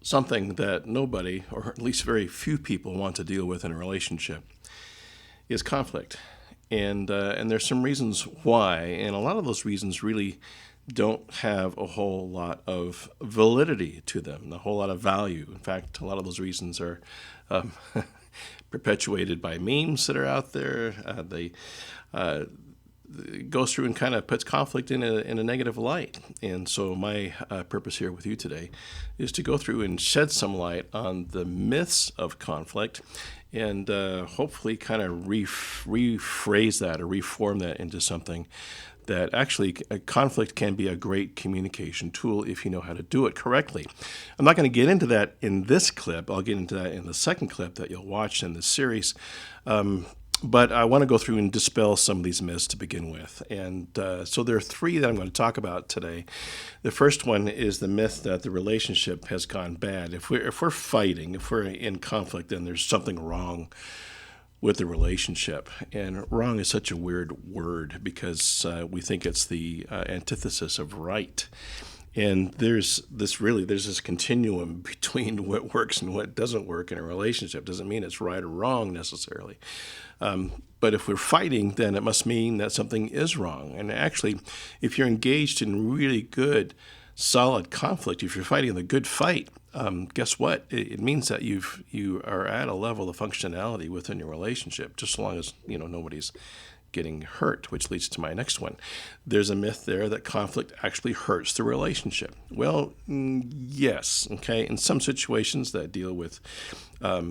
something that nobody, or at least very few people, want to deal with in a relationship is conflict. And there's some reasons why, and a lot of those reasons really don't have a whole lot of validity to them, a whole lot of value. In fact, a lot of those reasons are um, perpetuated by memes that are out there. They goes through and kind of puts conflict in a negative light. And so my purpose here with you today is to go through and shed some light on the myths of conflict and hopefully kind of rephrase that or reform that into something that actually conflict can be a great communication tool if you know how to do it correctly. I'm not going to get into that in this clip. I'll get into that in the second clip that you'll watch in this series. But I want to go through and dispel some of these myths to begin with. And so there are three that I'm going to talk about today. The first one is the myth that the relationship has gone bad. If we're fighting, if we're in conflict, then there's something wrong with the relationship. And wrong is such a weird word because we think it's the antithesis of right. And there's this continuum between what works and what doesn't work in a relationship. Doesn't mean it's right or wrong necessarily. But if we're fighting, then it must mean that something is wrong. And actually, if you're engaged in really good, solid conflict, if you're fighting the good fight, guess what? It means that you are at a level of functionality within your relationship, just as long as nobody's getting hurt, which leads to my next one. There's a myth there that conflict actually hurts the relationship. Well, yes, okay. In some situations that deal with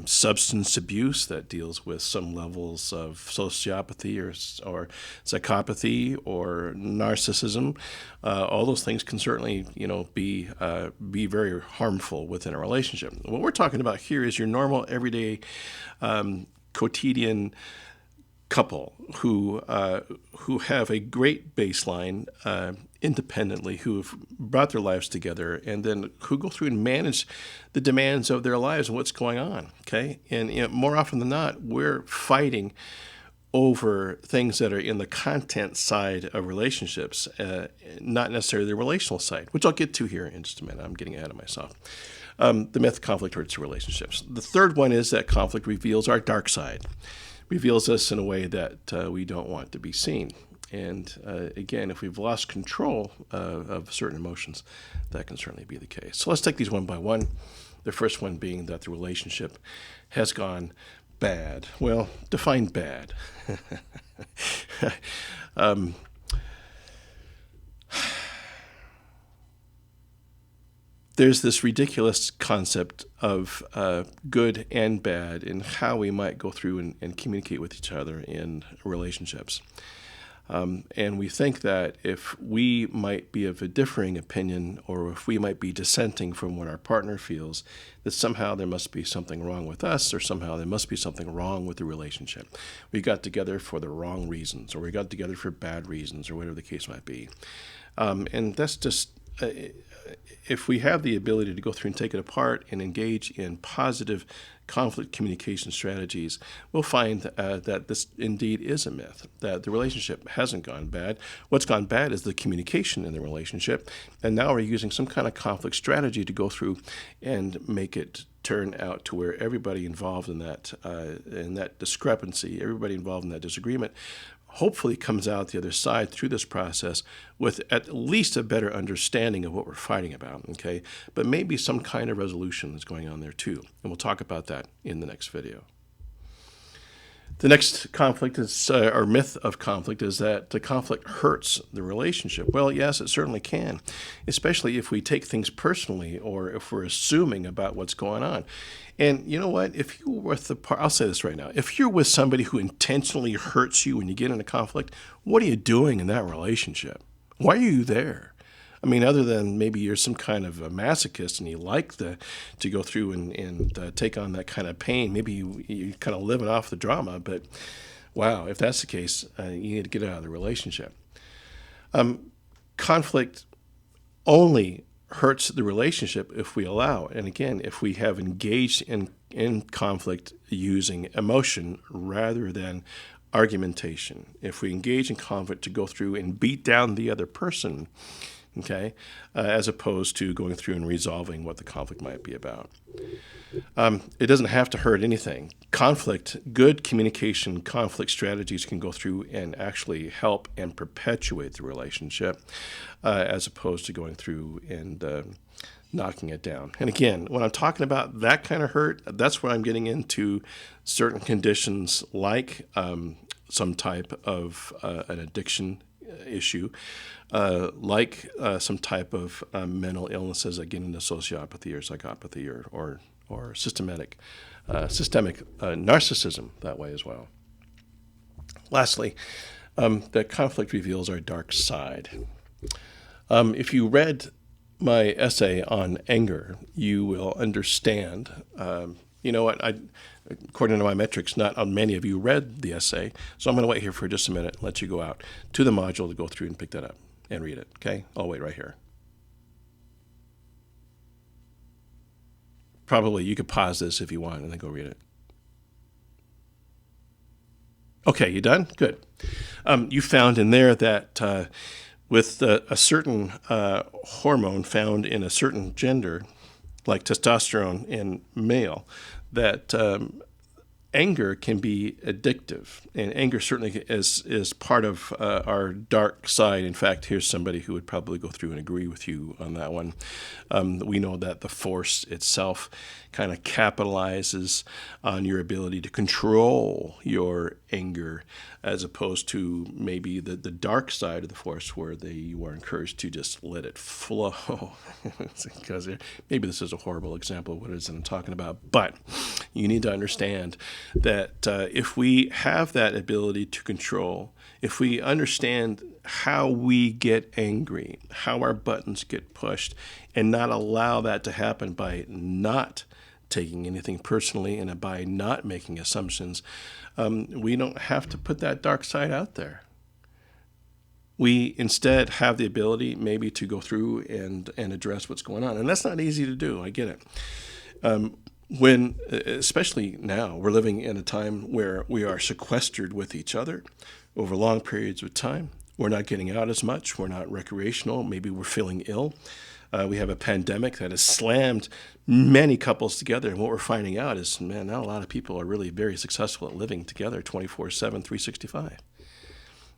substance abuse, that deals with some levels of sociopathy or psychopathy or narcissism, all those things can certainly be very harmful within a relationship. What we're talking about here is your normal, everyday, quotidian couple who have a great baseline independently, who've brought their lives together, and then who go through and manage the demands of their lives and what's going on. Okay, and more often than not, we're fighting over things that are in the content side of relationships, not necessarily the relational side, which I'll get to here in just a minute. I'm getting ahead of myself. The myth conflict hurts relationships. The third one is that conflict reveals our dark side. Reveals us in a way that we don't want to be seen. And again, if we've lost control of certain emotions, that can certainly be the case. So let's take these one by one. The first one being that the relationship has gone bad. Well, define bad. There's this ridiculous concept of good and bad in how we might go through and communicate with each other in relationships. And we think that if we might be of a differing opinion or if we might be dissenting from what our partner feels, that somehow there must be something wrong with us or somehow there must be something wrong with the relationship. We got together for the wrong reasons or we got together for bad reasons or whatever the case might be. And that's just... if we have the ability to go through and take it apart and engage in positive conflict communication strategies, we'll find that this indeed is a myth, that the relationship hasn't gone bad. What's gone bad is the communication in the relationship, and now we're using some kind of conflict strategy to go through and make it turn out to where everybody involved in that discrepancy, everybody involved in that disagreement, hopefully comes out the other side through this process with at least a better understanding of what we're fighting about, okay? But maybe some kind of resolution is going on there too. And we'll talk about that in the next video. The next conflict is, or myth of conflict is that the conflict hurts the relationship. Well, yes, it certainly can, especially if we take things personally or if we're assuming about what's going on. And you know what? If you're with I'll say this right now. If you're with somebody who intentionally hurts you when you get in a conflict, what are you doing in that relationship? Why are you there? I mean, other than maybe you're some kind of a masochist and you like to go through and take on that kind of pain. Maybe you're kind of living off the drama. But wow, if that's the case, you need to get out of the relationship. Conflict only hurts the relationship if we allow it. And again, if we have engaged in conflict using emotion rather than argumentation. If we engage in conflict to go through and beat down the other person, okay, as opposed to going through and resolving what the conflict might be about. It doesn't have to hurt anything. Good communication, conflict strategies can go through and actually help and perpetuate the relationship, as opposed to going through and knocking it down. And again, when I'm talking about that kind of hurt, that's where I'm getting into certain conditions like some type of an addiction issue, like some type of mental illnesses that get into sociopathy or psychopathy or systemic narcissism that way as well. Lastly, that conflict reveals our dark side. If you read my essay on anger, you will understand. You know what? According to my metrics, not many of you read the essay, so I'm going to wait here for just a minute and let you go out to the module to go through and pick that up and read it. Okay? I'll wait right here. Probably you could pause this if you want and then go read it. Okay, you done? Good. You found in there that with a certain hormone found in a certain gender, like testosterone in male, that anger can be addictive, and anger certainly is part of our dark side. In fact, here's somebody who would probably go through and agree with you on that one. We know that the force itself kind of capitalizes on your ability to control your anger, as opposed to maybe the dark side of the force where you are encouraged to just let it flow. Because maybe this is a horrible example of what it is I'm talking about, but you need to understand that if we have that ability to control, if we understand how we get angry, how our buttons get pushed, and not allow that to happen by not taking anything personally and by not making assumptions, we don't have to put that dark side out there. We instead have the ability maybe to go through and address what's going on. And that's not easy to do. I get it. When, especially now, we're living in a time where we are sequestered with each other over long periods of time. We're not getting out as much. We're not recreational. Maybe we're feeling ill. We have a pandemic that has slammed many couples together. And what we're finding out is, man, not a lot of people are really very successful at living together 24/7, 365.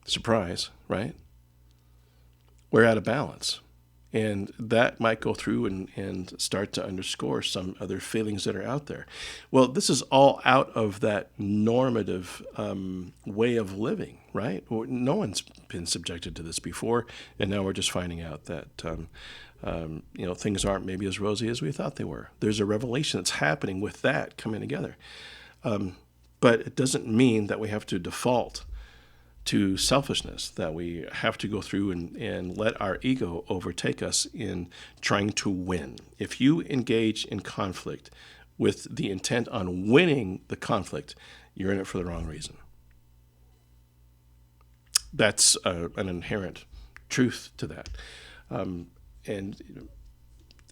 Surprise, right? We're out of balance. And that might go through and start to underscore some other feelings that are out there. Well, this is all out of that normative way of living, right? No one's been subjected to this before, and now we're just finding out that things aren't maybe as rosy as we thought they were. There's a revelation that's happening with that coming together. But it doesn't mean that we have to default to selfishness, that we have to go through and let our ego overtake us in trying to win. If you engage in conflict with the intent on winning the conflict, you're in it for the wrong reason. That's an inherent truth to that. And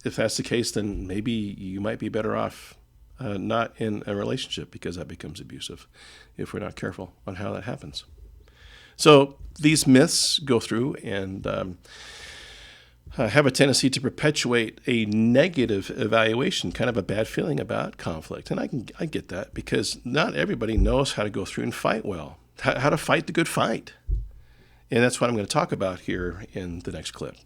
if that's the case, then maybe you might be better off not in a relationship, because that becomes abusive if we're not careful on how that happens. So these myths go through and have a tendency to perpetuate a negative evaluation, kind of a bad feeling about conflict. And I get that, because not everybody knows how to go through and fight well, how to fight the good fight. And that's what I'm going to talk about here in the next clip.